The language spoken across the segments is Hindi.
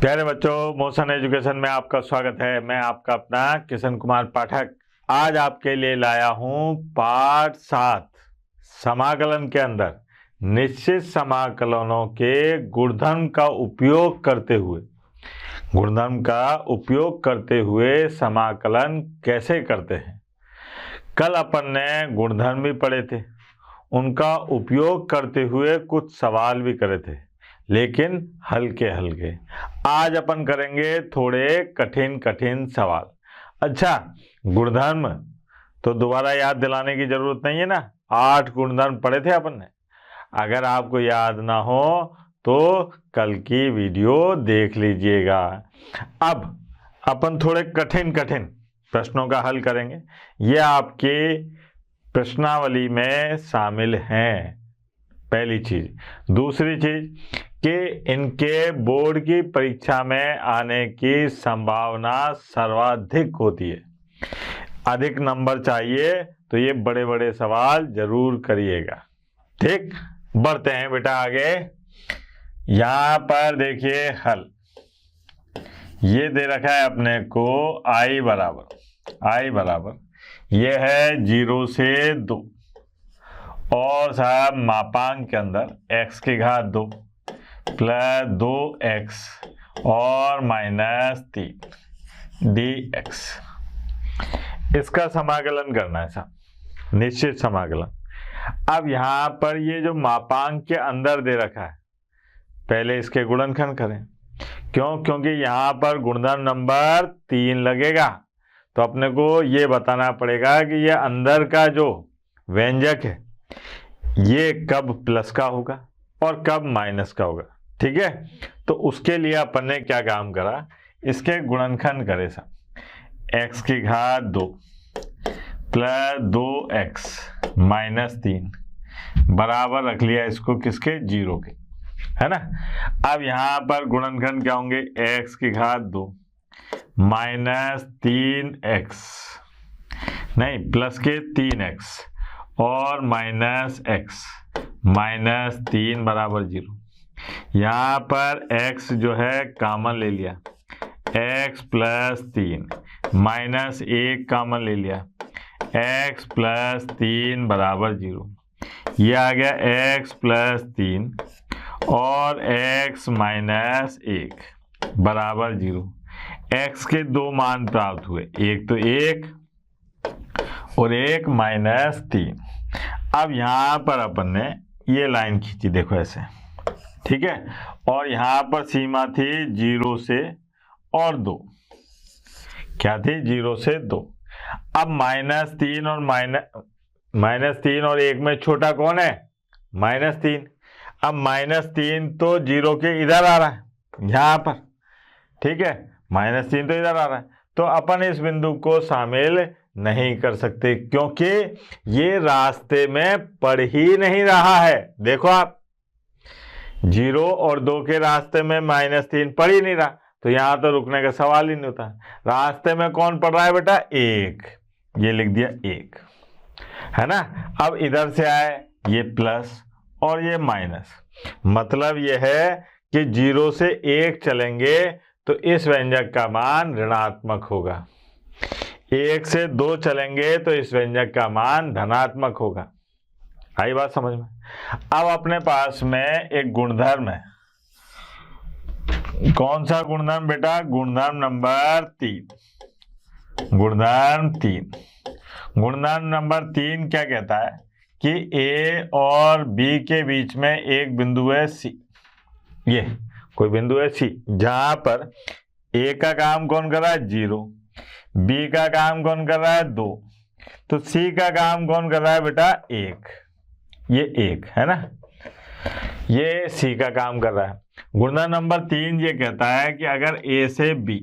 प्यारे बच्चों, मोशन एजुकेशन में आपका स्वागत है। मैं आपका अपना किशन कुमार पाठक आज आपके लिए लाया हूं पाठ 7 समाकलन के अंदर निश्चित समाकलनों के गुणधर्म का उपयोग करते हुए समाकलन कैसे करते हैं। कल अपन ने गुणधर्म भी पढ़े थे, उनका उपयोग करते हुए कुछ सवाल भी करे थे, लेकिन हल्के हल्के। आज अपन करेंगे थोड़े कठिन कठिन सवाल। अच्छा, गुणधर्म तो दोबारा याद दिलाने की जरूरत नहीं है ना, 8 गुणधर्म पढ़े थे अपन ने। अगर आपको याद ना हो तो कल की वीडियो देख लीजिएगा। अब अपन थोड़े कठिन कठिन प्रश्नों का हल करेंगे। ये आपके प्रश्नावली में शामिल हैं, पहली चीज। दूसरी चीज कि इनके बोर्ड की परीक्षा में आने की संभावना सर्वाधिक होती है। अधिक नंबर चाहिए तो ये बड़े बड़े सवाल जरूर करिएगा। ठीक, बढ़ते हैं बेटा आगे। यहां पर देखिए हल ये दे रखा है अपने को i बराबर ये है 0 से 2 और साहब मापांक के अंदर x की घात 2 प्लस 2x और -3 dx। इसका समाकलन करना है साहब, निश्चित समाकलन। अब यहां पर ये जो मापांक के अंदर दे रखा है, पहले इसके गुणनखंड करें। क्यों? क्योंकि यहां पर गुणधर्म नंबर 3 लगेगा, तो अपने को ये बताना पड़ेगा कि ये अंदर का जो व्यंजक है ये कब प्लस का होगा और कब माइनस का होगा। ठीक है, तो उसके लिए अपन ने क्या काम करा, इसके गुणनखंड करे साहब। x की घात 2 प्लस 2x -3 बराबर रख लिया इसको किसके, 0 के, है ना। अब यहां पर गुणनखंड क्या होंगे, x की घात 2 -3x नहीं प्लस के 3x और -x -3 बराबर 0। यहाँ पर x जो है कॉमन ले लिया, x प्लस 3 -1 कॉमन ले लिया, x प्लस 3 बराबर 0। ये आ गया x प्लस 3 और x -1 बराबर 0। x के दो मान प्राप्त हुए, एक तो 1 और एक -3। अब यहां पर अपन ने ये लाइन खींची, देखो ऐसे, ठीक है। और यहां पर सीमा थी 0 से और 2, क्या थी, 0 से 2। अब -3 और 1 में छोटा कौन है, -3। अब -3 तो 0 के इधर आ रहा है यहां पर, ठीक है, -3 तो इधर आ रहा है, तो अपन इस बिंदु को शामिल नहीं कर सकते क्योंकि ये रास्ते में पड़ ही नहीं रहा है। देखो आप, 0 और 2 के रास्ते में -3 पड़ ही नहीं रहा, तो यहां तो रुकने का सवाल ही नहीं होता। रास्ते में कौन पड़ रहा है बेटा, 1, ये लिख दिया 1, है ना। अब इधर से आए ये प्लस और ये माइनस, मतलब ये है कि 0 से 1 चलेंगे तो इस व्यंजक का मान ऋणात्मक होगा, 1 से 2 चलेंगे तो इस व्यंजक का मान धनात्मक होगा। आई बात समझ में। अब अपने पास में एक गुणधर्म है, कौन सा गुणधर्म बेटा, गुणधर्म नंबर 3। गुणधर्म नंबर 3 क्या कहता है कि a और b के बीच में एक बिंदु है c, ये कोई बिंदु है c, जहां पर a का काम कौन कर रहा है, 0, b का काम कौन कर रहा है, 2, तो c का काम कौन कर रहा है बेटा, 1, ये 1 है ना, ये c का काम कर रहा है। गुणधर्म नंबर 3 ये कहता है कि अगर a से b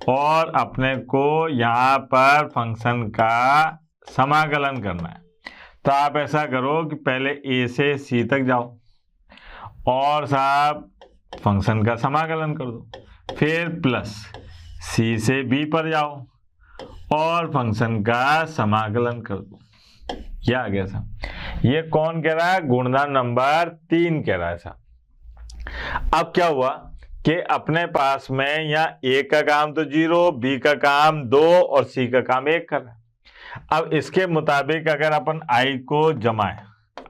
और अपने को यहाँ पर फंक्शन का समाकलन करना है, तो आप ऐसा करो कि पहले a से c तक जाओ और साहब फंक्शन का समाकलन कर दो, फिर प्लस c से b पर जाओ और फंक्शन का समाकलन कर दो। क्या आ गया साहब, ये कौन कह रहा है, गुणधर्म नंबर 3 कह रहा है साहब। अब क्या हुआ कि अपने पास में यहाँ ए का काम तो 0, बी का काम 2 और सी का काम 1 कर रहा है। अब इसके मुताबिक अगर अपन आई को जमाएं,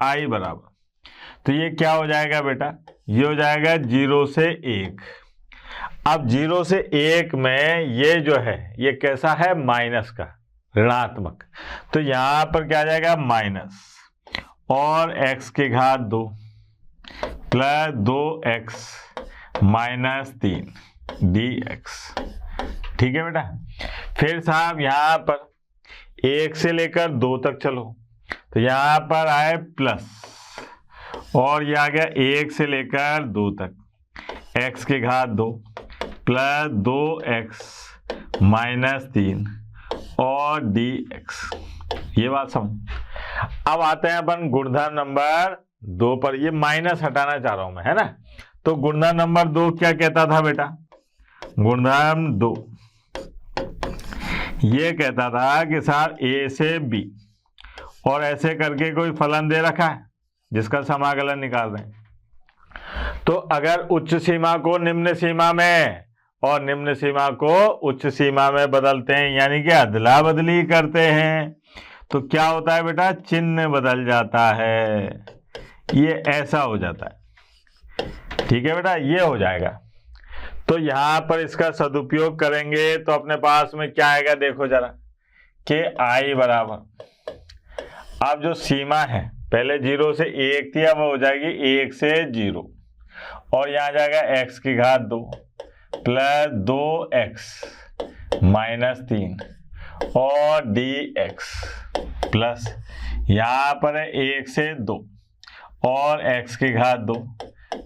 आई बराबर, तो ये क्या हो जाएगा बेटा, ये हो जाएगा 0 से 1। अब 0 से 1 में ये जो है ये कैसा है, माइनस का, ऋणात्मक, तो यहां पर क्या आ जाएगा माइनस और x की घात 2 प्लस 2x माइनस 3 dx। ठीक है बेटा। फिर साहब यहां पर 1 से लेकर 2 तक चलो, तो यहां पर आए प्लस और ये आ गया 1 से लेकर 2 तक x की घात 2 प्लस 2x माइनस 3 और dx। ये बात समझ। अब आते हैं अपन गुणधर्म नंबर 2 पर। ये माइनस हटाना चाह रहा हूं मैं, है ना। तो गुणधर्म नंबर 2 क्या कहता था बेटा, गुणधर्म 2 ये कहता था कि साहब a से b और ऐसे करके कोई फलन दे रखा है जिसका समाकलन निकाल रहे हैं, तो अगर उच्च सीमा को निम्न सीमा में और निम्न सीमा को उच्च सीमा में बदलते हैं, यानी कि अदला बदली करते हैं, तो क्या होता है बेटा, चिन्ह बदल जाता है, ये ऐसा हो जाता है। ठीक है बेटा, ये हो जाएगा। तो यहां पर इसका सदुपयोग करेंगे तो अपने पास में क्या आएगा, देखो जरा, कि आई बराबर, अब जो सीमा है पहले 0 से 1 थी, अब हो जाएगी 1 से 0 और यहां जाएगा x की घात 2 प्लस 2x माइनस 3 और dx प्लस यहां पर है 1 से 2 और x की घात 2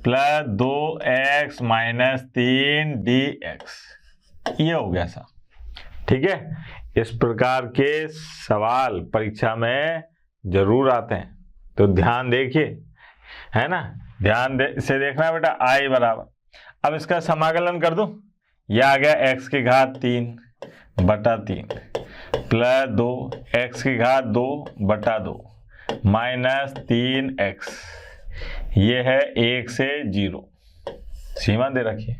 प्लस 2x माइनस 3 dx। ये हो गया सा। ठीक है, इस प्रकार के सवाल परीक्षा में जरूर आते हैं, तो ध्यान देखिए, है ना, ध्यान से देखना बेटा। आई बराबर, अब इसका समाकलन कर दूं, यह आ गया x की घात 3 बटा 3 प्लस 2 x की घात 2 बटा 2 माइनस 3x, ये है 1 से 0, सीमा दे रखिए,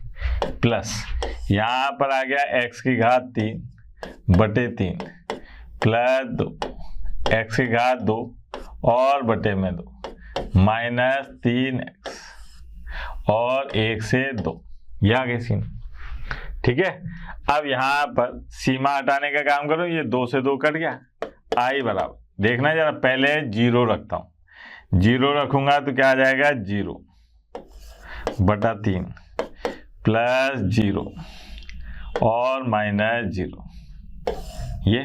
प्लस यहाँ पर आ गया x की घात 3 बटे 3 प्लस 2 x की घात 2 और बटे में 2 माइनस 3x और 1 से 2, ये आ गई सीमा। ठीक है, अब यहाँ पर सीमा हटाने का काम करो, ये 2 से 2 कट गया, आई बराबर, देखना जरा, पहले 0 रखता हूँ, 0 रखूंगा तो क्या आ जाएगा, 0 बटा 3 प्लस 0 और माइनस 0, ये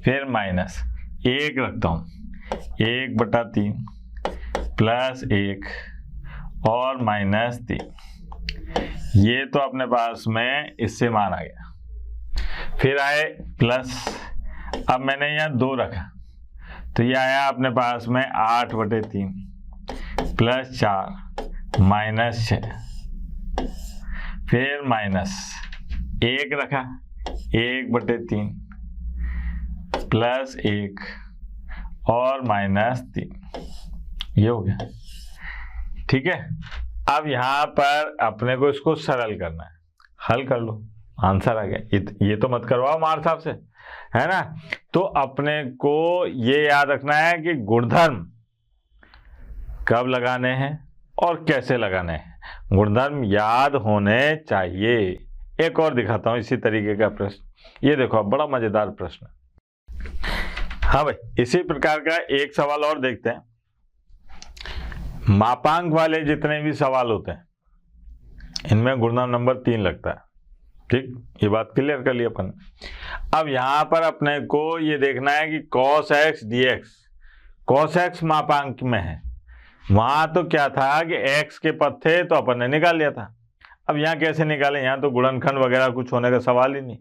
फिर माइनस 1 रखता हूँ, 1 बटा 3 प्लस 1 और माइनस 3, ये तो अपने पास में इससे मान आ गया। फिर आए प्लस, अब मैंने यहाँ 2 रखा, तो ये आया अपने पास में 8 बटे 3 प्लस 4 माइनस 6, फिर माइनस 1 रखा, 1 बटे 3 प्लस 1 और माइनस 3, ये हो गया। ठीक है, अब यहां पर अपने को इसको सरल करना है, हल कर लो, आंसर आ गया। ये तो मत करवाओ मार साहब से, है ना। तो अपने को ये याद रखना है कि गुणधर्म कब लगाने हैं और कैसे लगाने हैं, गुणधर्म याद होने चाहिए। एक और दिखाता हूं इसी तरीके का प्रश्न, ये देखो, बड़ा मजेदार प्रश्न। हाँ भाई, इसी प्रकार का एक सवाल और देखते हैं। मापांक वाले जितने भी सवाल होते हैं इनमें गुणधर्म नंबर 3 लगता है। ठीक, ये बात क्लियर कर ली अपन। अब यहां पर अपने को ये देखना है कि cos x dx, cos x मापांक में है, वहां तो क्या था कि x के पद थे तो अपन ने निकाल लिया था। अब यहाँ कैसे निकालें, यहाँ तो गुणनखंड वगैरह कुछ होने का सवाल ही नहीं,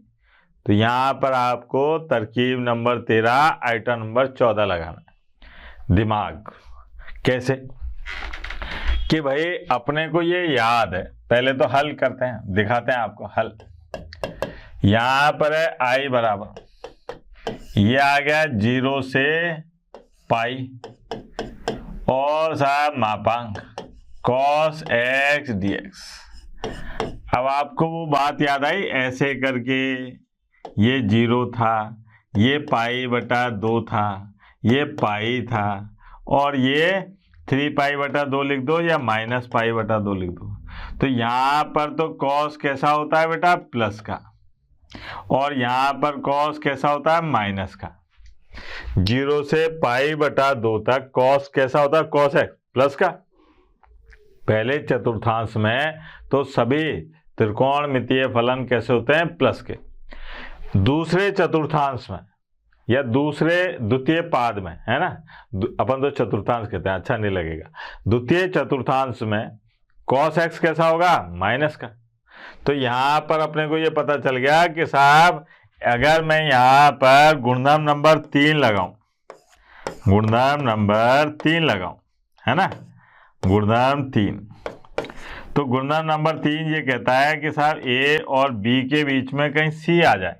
तो यहाँ पर आपको तरकीब नंबर 13 आइटम नंबर 14 लगाना है। दिमाग कैसे, कि भाई अपने को ये याद है, पहले तो हल करते हैं, दिखाते हैं आपको हल। यहाँ पर है आई बराबर, ये आ गया 0 से पाई और साहब मापांक cos x dx, अब आपको वो बात याद आई, ऐसे करके ये 0 था, ये π/2 था, ये पाई था, और ये 3π/2 लिख दो या -π/2 लिख दो। तो यहाँ पर तो कॉस कैसा होता है बेटा, प्लस का, और यहाँ पर कॉस कैसा होता है, माइनस का। 0 से π/2 तक कॉस कैसा होता है, कॉस x प्लस का। पहले चतुर्थांश में तो सभी त्रिकोणमितीय फलन कैसे होते हैं, प्लस के। दूसरे चतुर्थांश में या दूसरे द्वितीय पाद में, है ना, अपन तो चतुर्थांश कहते हैं, अच्छा नहीं लगेगा। द्वितीय चतुर्थांश में cos x कैसा होगा, माइनस का। तो यहाँ पर अपने को ये पता चल गया कि साहब अगर मैं यहाँ पर गुणधर्म नंबर 3 लगाऊं, गुणधर्म नंबर 3 लगाऊं, है ना, गुणधर्म 3, तो गुणधर्म नंबर 3 ये कहता है कि साहब a और b के बीच में कहीं c आ जाए,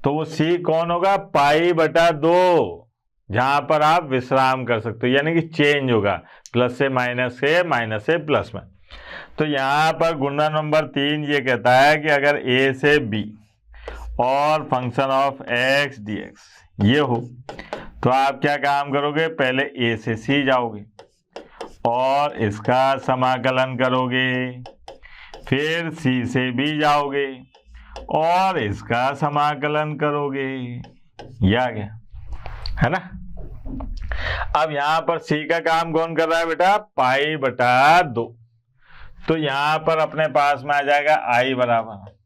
तो वो c कौन होगा, π/2, जहां पर आप विश्राम कर सकते हो, यानी कि चेंज होगा प्लस से माइनस से, माइनस से प्लस में। तो यहाँ पर गुणधर्म नंबर 3 ये कहता है कि अगर a से b और फंक्शन ऑफ x dx ये हो, तो आप क्या काम करोगे, पहले a से c जाओगे और इसका समाकलन करोगे, फिर c से b जाओगे और इसका समाकलन करोगे। ये आ गया, है ना। अब यहां पर c का काम कौन कर रहा है बेटा, π/2, तो यहां पर अपने पास में आ जाएगा i बराबर,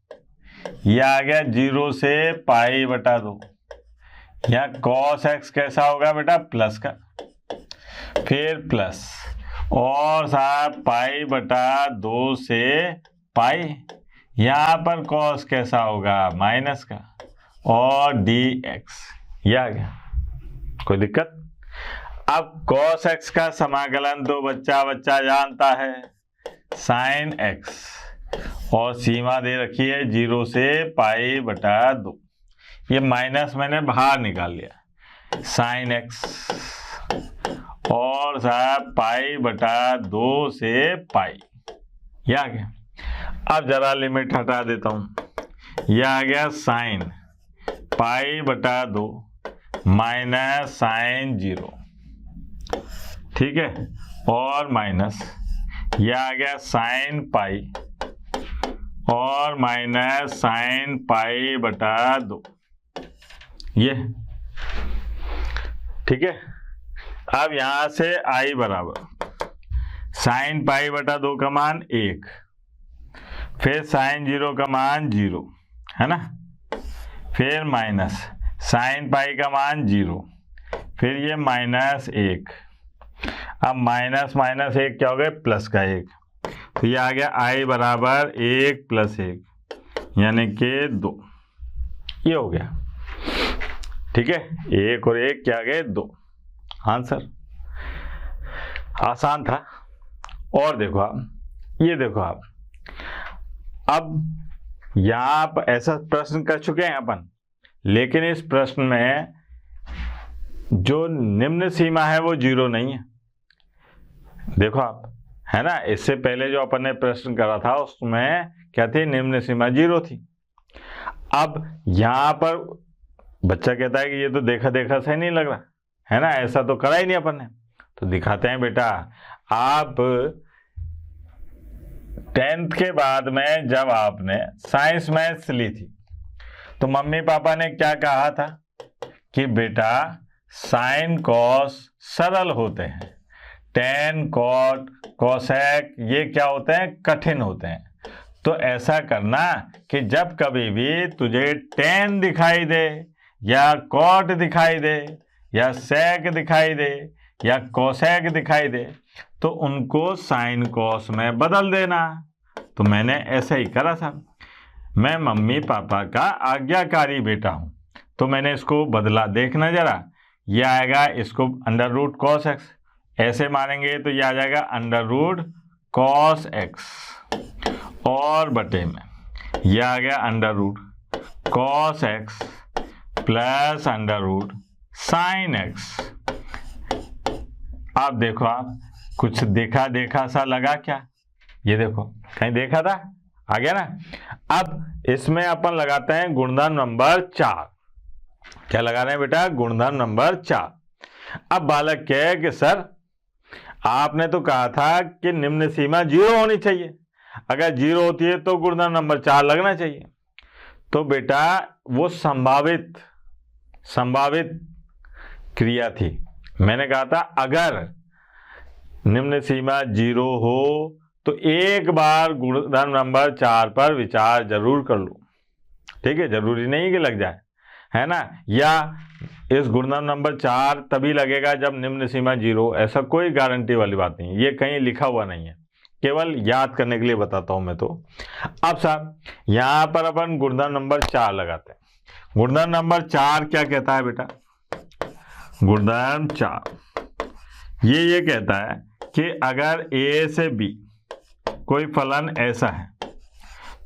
ये आ गया 0 से π/2। यहाँ cos x कैसा होगा बेटा, प्लस का, फिर प्लस, और साहब π/2 से पाई, यहाँ पर cos कैसा होगा, माइनस का, और dx, ये आ गया, कोई दिक्कत। अब cos x का समाकलन तो बच्चा बच्चा जानता है, sin x, और सीमा दे रखी है 0 से π/2, ये माइनस मैंने बाहर निकाल लिया, sin x, और साहब π/2 से पाई, ये आ गया। अब जरा लिमिट हटा देता हूं, यह आ गया साइन π/2 माइनस साइन 0, ठीक है, और माइनस यह आ गया साइन पाई और माइनस साइन π/2, ये ठीक है। अब यहां से i बराबर साइन π/2 का मान 1, फिर साइन 0 का मान 0, है ना, फिर माइनस साइन पाई का मान 0, फिर ये -1, अब माइनस माइनस 1 क्या हो गया, प्लस का 1, तो ये आ गया i बराबर 1 + 1 यानी कि 2, ये हो गया, ठीक है। 1 और 1 क्या गए, 2, आंसर। आसान था। और देखो आप, ये देखो आप, अब यहाँ पर ऐसा प्रश्न कर चुके हैं अपन, लेकिन इस प्रश्न में जो निम्न सीमा है वो 0 नहीं है। देखो आप, है ना, इससे पहले जो अपन ने प्रश्न करा था उसमें क्या थी, निम्न सीमा 0 थी। अब यहाँ पर बच्चा कहता है कि ये तो देखा देखा सही नहीं लग रहा, है ना, ऐसा तो करा ही नहीं अपन ने। तो दिखाते हैं बेटा, आप 10th के बाद में जब आपने साइंस मैथ्स ली थी तो मम्मी पापा ने क्या कहा था कि बेटा साइन कॉस सरल होते हैं, टेन कॉट कोसेक ये क्या होते हैं, कठिन होते हैं। तो ऐसा करना कि जब कभी भी तुझे टेन दिखाई दे या कॉट दिखाई दे या सेक दिखाई दे या कोसेक दिखाई दे तो उनको साइन कॉस में बदल देना। तो मैंने ऐसा ही करा था, मैं मम्मी पापा का आज्ञाकारी बेटा हूं, तो मैंने इसको बदला। देखना जरा, ये आएगा, इसको अंडर रूट कॉस एक्स ऐसे मानेंगे तो ये आ जाएगा अंडर रूट कॉस एक्स और बटे में ये आ गया under root cos x plus under root sine x. अब देखो आप, कुछ देखा देखा सा लगा क्या? ये देखो, कहीं देखा था? आ गया ना। अब इसमें अपन लगाते हैं गुणधर्म नंबर 4। क्या लगा रहे हैं बेटा? गुणधर्म नंबर 4। अब बालक कहे कि सर आपने तो कहा था कि निम्न सीमा 0 होनी चाहिए, अगर 0 होती है तो गुणधर्म नंबर 4 लगना चाहिए। तो बेटा वो संभावित क्रिया थी। मैंने कहा था अगर निम्न सीमा 0 हो तो एक बार गुणधर्म नंबर 4 पर विचार जरूर कर लो। ठीक है, जरूरी नहीं कि लग जाए, है ना। या इस गुणधर्म नंबर 4 तभी लगेगा जब निम्न सीमा 0, ऐसा कोई गारंटी वाली बात नहीं है, ये कहीं लिखा हुआ नहीं है, केवल याद करने के लिए बताता हूं मैं। तो अब साहब यहां पर अपन गुणधर्म नंबर 4 लगाते हैं। गुणधर्म नंबर 4 क्या कहता है बेटा? गुणधर्म 4 ये कहता है कि अगर ए से बी कोई फलन ऐसा है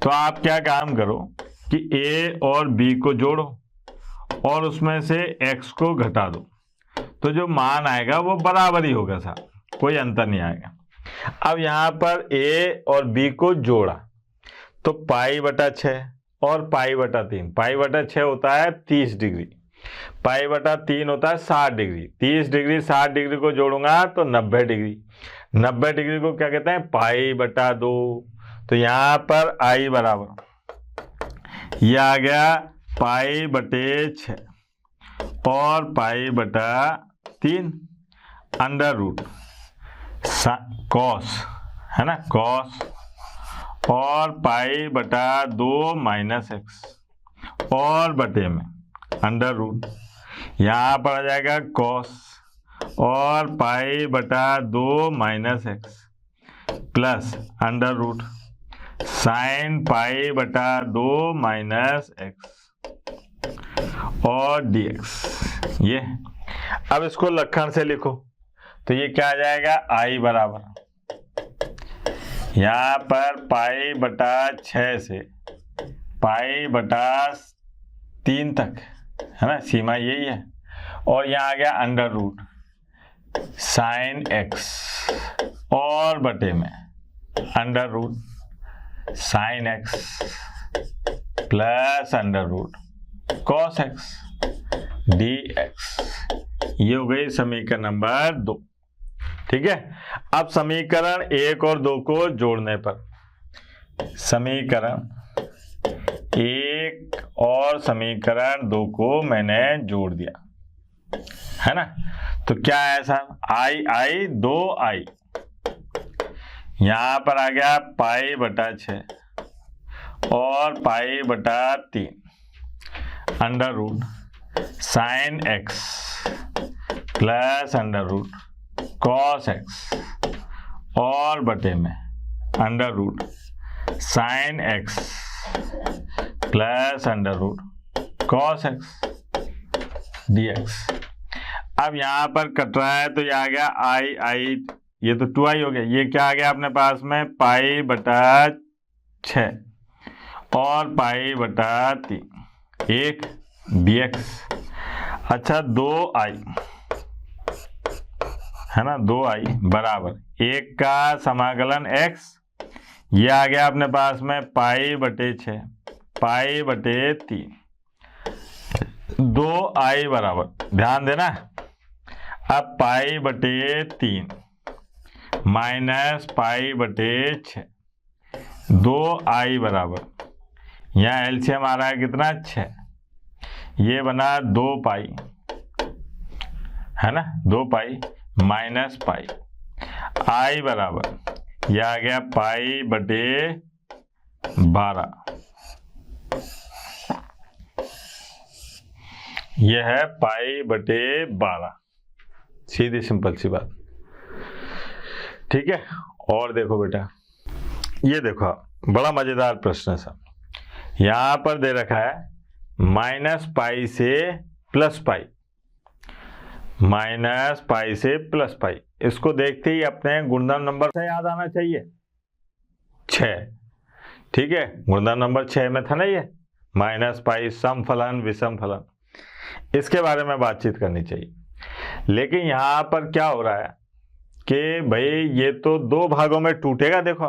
तो आप क्या काम करो कि ए और बी को जोड़ो और उसमें से x को घटा दो, तो जो मान आएगा वो बराबर ही होगा साहब, कोई अंतर नहीं आएगा। अब यहां पर a और b को जोड़ा तो π/6 और π/3। π/6 होता है 30 डिग्री, π/3 होता है 60 डिग्री। 30 डिग्री 60 डिग्री को जोड़ूंगा तो 90 डिग्री। 90 डिग्री को क्या कहते हैं? π/2। तो यहां पर i बराबर यह आ गया π/6 और π/3 अंडर रूट कॉस, है ना, कॉस और π/2 माइनस x और बटे में अंडर रूट, यहाँ पर आ जाएगा कॉस और π/2 minus x plus under root sine π/2 minus x और dx। ये अब इसको लक्षण से लिखो तो ये क्या आ जाएगा? i बराबर यहाँ पर π/6 से π/3 तक, है ना, सीमा यही है। और यहाँ आ गया अंडर रूट साइन x और बटे में under root sine x plus under root cos x dx। ये हो गई समीकरण नंबर 2। ठीक है, अब समीकरण 1 और 2 को जोड़ने पर, समीकरण 1 और समीकरण 2 को मैंने जोड़ दिया, है ना। तो क्या है साहब? i 2i, यहां पर आ गया π/6 और π/3 under root sine x plus under root cos x और बटे में under root sine x plus under root cos x dx। अब यहां पर कट रहा है तो ये आ गया i, ये तो 2i हो गया। ये क्या आ गया अपने पास में? π/6 और π/3 1 dx। अच्छा 2i, है ना, 2i बराबर 1 का समाकलन x, ये आ गया अपने पास में π/6 π/3 2i बराबर, ध्यान देना, अब π/3 माइनस π/6 2i बराबर, यहाँ एलसीएम आ रहा है कितना? 6, ये बना 2π, है ना, 2π माइनस पाई, i बराबर यह आ गया π/12। यह है π/12, सीधी सिंपल सी बात। ठीक है, और देखो बेटा, ये देखो बड़ा मजेदार प्रश्न है सब। यहां पर दे रखा है -π से +π, -π से +π। इसको देखते ही अपने गुणधर्म नंबर से याद आना चाहिए 6। ठीक है, गुणधर्म नंबर 6 में था ना ये -π सम फलन विषम फलन, इसके बारे में बातचीत करनी चाहिए। लेकिन यहाँ पर क्या हो रहा है कि भाई ये तो 2 भागों में टूटेगा। देखो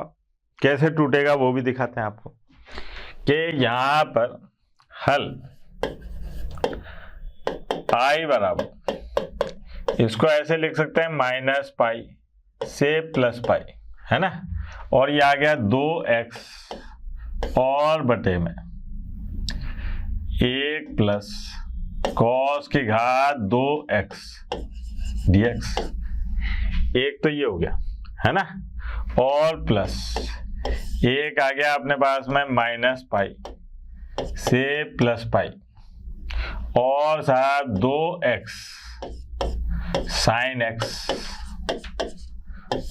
कैसे टूटेगा वो भी दिखाते हैं आपको कि यहां पर हल i बराबर, इसको ऐसे लिख सकते हैं माइनस पाई से प्लस पाई, है ना, और ये आ गया 2x और बटे में 1 प्लस कॉस की घात 2x dx। एक तो ये हो गया, है ना, और प्लस एक आ गया अपने पास में माइनस पाई से प्लस पाई और साथ 2x साइन x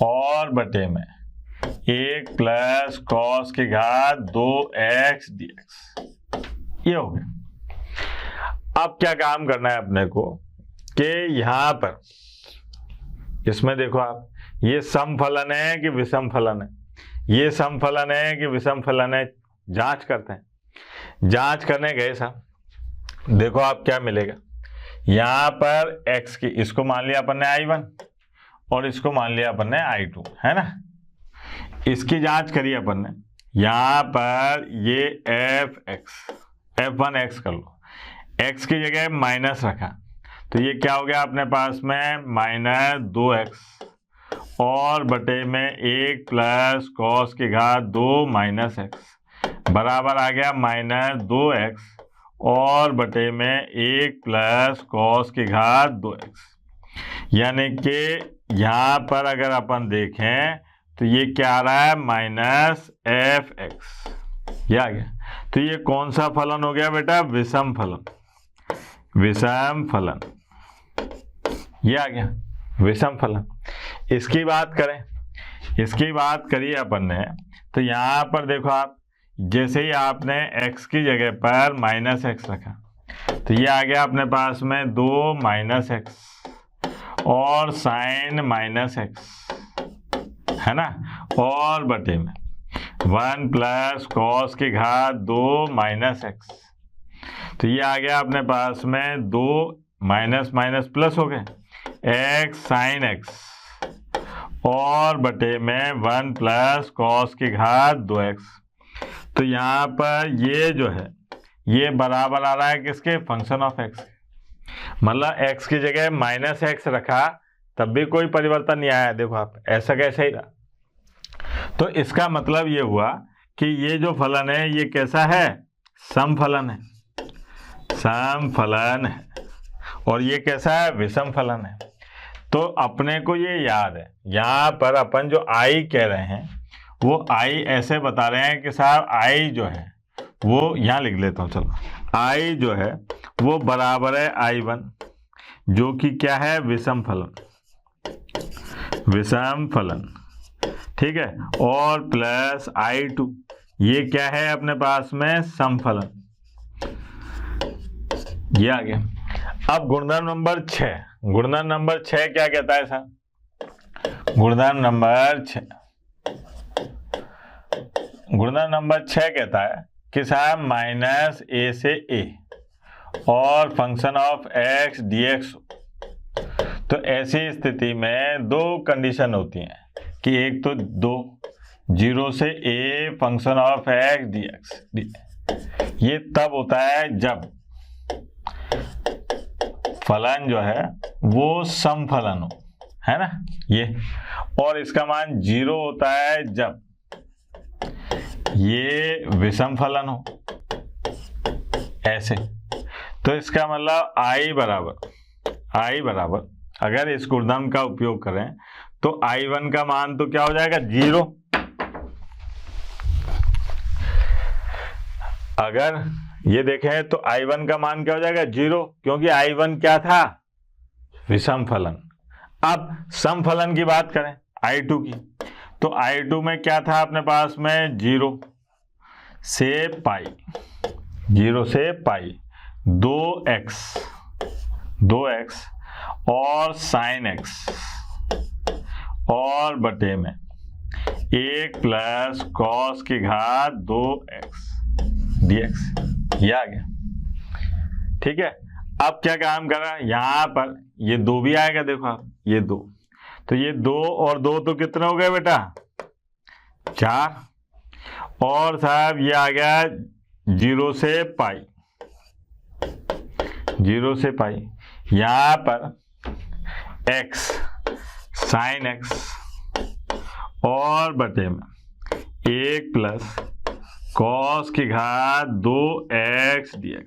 और बटे में 1 प्लस कॉस की घात 2x dx। ये हो गया। अब क्या काम करना है अपने को कि यहां पर इसमें देखो आप, ये समफलन है कि विषम फलन है, ये समफलन है कि विषम फलन है, जांच करते हैं। जांच करने गए साहब, देखो आप क्या मिलेगा। यहां पर x की, इसको मान लिया अपन ने i1 और इसको मान लिया अपन ने i2, है ना। इसकी जांच करी अपन ने, यहां पर ये f1x कर लो, x की जगह माइनस रखा तो ये क्या हो गया अपने पास में माइनस 2x और बटे में 1 प्लस कॉस की घात 2 माइनस x बराबर आ गया माइनस 2x और बटे में 1 प्लस कॉस की घात 2x। यानी कि यहाँ पर अगर अपन देखें तो ये क्या आ रहा है माइनस fx, ये आ गया। तो ये कौन सा फलन हो गया बेटा, विषम फलन, विषम फलन, ये आ गया विषम फलन। इसकी बात करें, इसकी बात करिए अपन ने, तो यहाँ पर देखो आप, जैसे ही आपने x की जगह पर माइनस x रखा तो ये आ गया अपने पास में 2 माइनस x और साइन माइनस x, है ना, और बटे में 1 प्लस कॉस की घात 2 माइनस x। तो ये आ गया अपने पास में 2 माइनस माइनस प्लस हो गए x साइन x और बटे में 1 प्लस कॉस की घात 2x। तो यहाँ पर ये जो है ये बराबर आ रहा है किसके, फंक्शन ऑफ x। मतलब x की जगह माइनस x रखा तब भी कोई परिवर्तन नहीं आया, देखो आप ऐसा कैसे ही रहा। तो इसका मतलब ये हुआ कि ये जो फलन है ये कैसा है, समफलन है, समफलन है, और ये कैसा है, विषम फलन है। तो अपने को ये याद है, यहाँ पर अपन जो i कह रहे हैं वो i ऐसे बता रहे हैं कि साहब i जो है वो यहाँ लिख लेता हूँ, चलो i जो है वो बराबर है i1 जो कि क्या है, विषम फलन, विषम फलन, ठीक है, और प्लस i2 ये क्या है अपने पास में, समफलन, ये आ गया। अब गुणधर्म नंबर 6, गुणधर्म नंबर 6 क्या कहता है सर, गुणधर्म नंबर 6, गुणधर्म नंबर 6 कहता है कि साहब माइनस a से a और फंक्शन ऑफ x dx। तो ऐसी स्थिति में दो कंडीशन होती हैं कि एक तो 0 से a function of x dx, ये तब होता है जब फलन जो है वो समफलन हो, है ना, ये, और इसका मान 0 होता है जब ये विषम फलन हो, ऐसे। तो इसका मतलब i बराबर अगर इस गुणधर्म का उपयोग करें तो i1 का मान तो क्या हो जाएगा, 0। अगर ये देखें तो i1 का मान क्या हो जाएगा, 0, क्योंकि i1 क्या था, विषम फलन। अब समफलन की बात करें i2 की, तो i2 में क्या था अपने पास में, 0 से पाई, 0 से पाई 2x और साइन x और बटे में 1 प्लस कॉस की घात 2x dx, ये आ गया, ठीक है। अब क्या काम कर रहा है, यहां पर ये 2 भी आएगा, देखो आप ये 2, तो ये 2 और 2 तो कितने हो गए बेटा, 4, और साहब ये आ गया 0 से पाई, 0 से पाई। यहाँ पर x साइन x और बटे में 1 प्लस कॉस की घात 2x dx।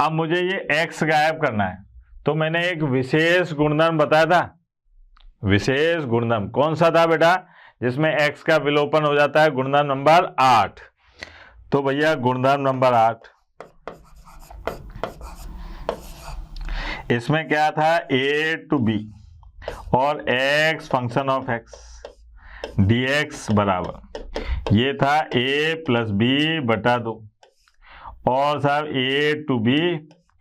अब मुझे ये x गायब करना है, तो मैंने एक विशेष गुणधर्म बताया था। विशेष गुणधर्म कौन सा था बेटा? जिसमें x का विलोपन हो जाता है, गुणधर्म नंबर 8। तो भैया गुणधर्म नंबर 8, इसमें क्या था? a to b और x function of x dx बराबर, ये था a प्लस बी बटा 2 और साहब a to b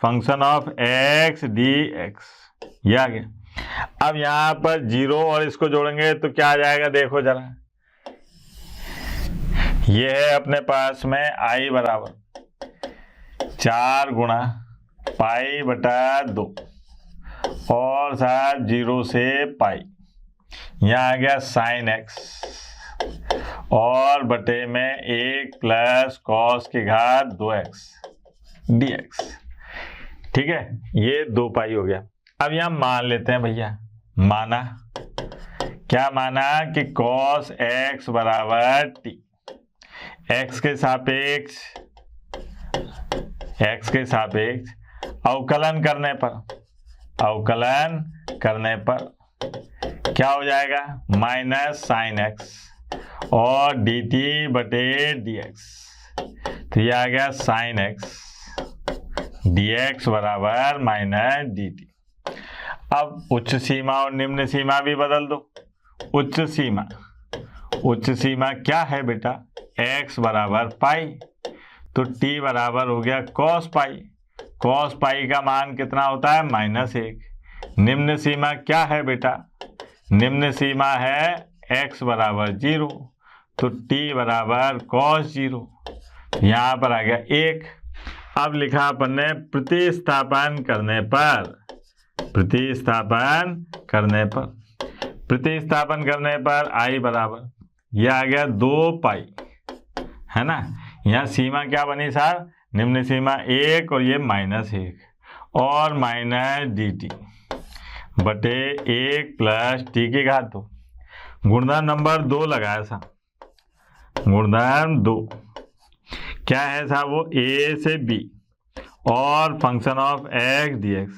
function of x dx, ये आ गया। अब यहां पर 0 और इसको जोड़ेंगे तो क्या आ जाएगा? देखो जरा, ये है अपने पास में i बराबर 4 गुणा पाई बटा 2 और साहब 0 से पाई, यहाँ आ गया साइन x और बटे में 1 प्लस कॉस की घात 2x dx। ठीक है, ये 2 पाई हो गया। अब यहाँ मान लेते हैं भैया, माना क्या? माना कि cos x बराबर t, x के सापेक्ष अवकलन करने पर क्या हो जाएगा? माइनस साइन x और dt बटे dx। तो ये आ गया साइन x dx बराबर माइनस dt। अब उच्च सीमा और निम्न सीमा भी बदल दो। उच्च सीमा क्या है बेटा? x बराबर पाई, तो t बराबर हो गया cos पाई। cos पाई का मान कितना होता है? -1। निम्न सीमा क्या है बेटा? निम्न सीमा है x बराबर 0, तो t बराबर cos 0। यहाँ पर आ गया 1। अब लिखा अपन ने प्रतिस्थापन करने पर i बराबर, यह आ गया 2 पाई, है ना। यहाँ सीमा क्या बनी साहब? निम्न सीमा 1 और ये -1 और माइनस dt बटे 1 प्लस t की घात 2। गुणधर्म नंबर 2 लगाया साहब। गुणधर्म 2 क्या है साहब? वो a से b और फंक्शन ऑफ x dx।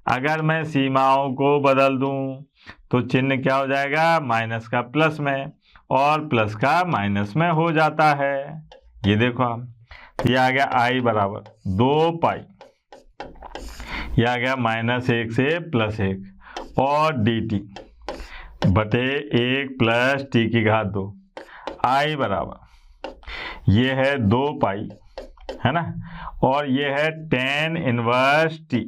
अगर मैं सीमाओं को बदल दूं तो चिन्ह क्या हो जाएगा? माइनस का प्लस में और प्लस का माइनस में हो जाता है। ये देखो आप, ये आ गया i बराबर 2 पाई, ये आ गया -1 से +1 और dt बटे 1 प्लस t की घात 2। i बराबर ये है 2 पाई, है ना, और ये है tan इनवर्स t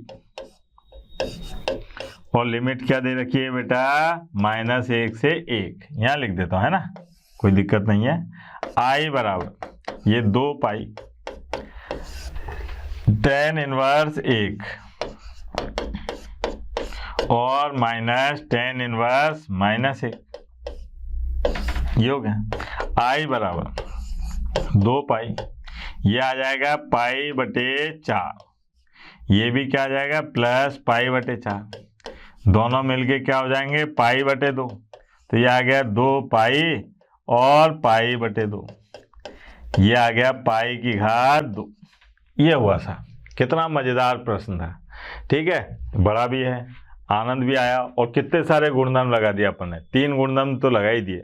और लिमिट क्या दे रखी है बेटा? -1 से 1। यहाँ लिख देता हूँ, है ना, कोई दिक्कत नहीं है। i बराबर ये 2 पाई tan इनवर्स 1 और माइनस tan इनवर्स -1, ये हो गया। i बराबर 2 पाई, ये आ जाएगा पाई बटे 4, ये भी क्या आ जाएगा? प्लस पाई बटे 4, दोनों मिलके क्या हो जाएंगे? पाई बटे 2। तो ये आ गया 2 पाई और पाई बटे 2, ये आ गया पाई की घात 2। ये हुआ था। कितना मजेदार प्रश्न था। ठीक है, बड़ा भी है, आनंद भी आया और कितने सारे गुणधर्म लगा दिया अपन ने। 3 गुणधर्म तो लगा ही दिए।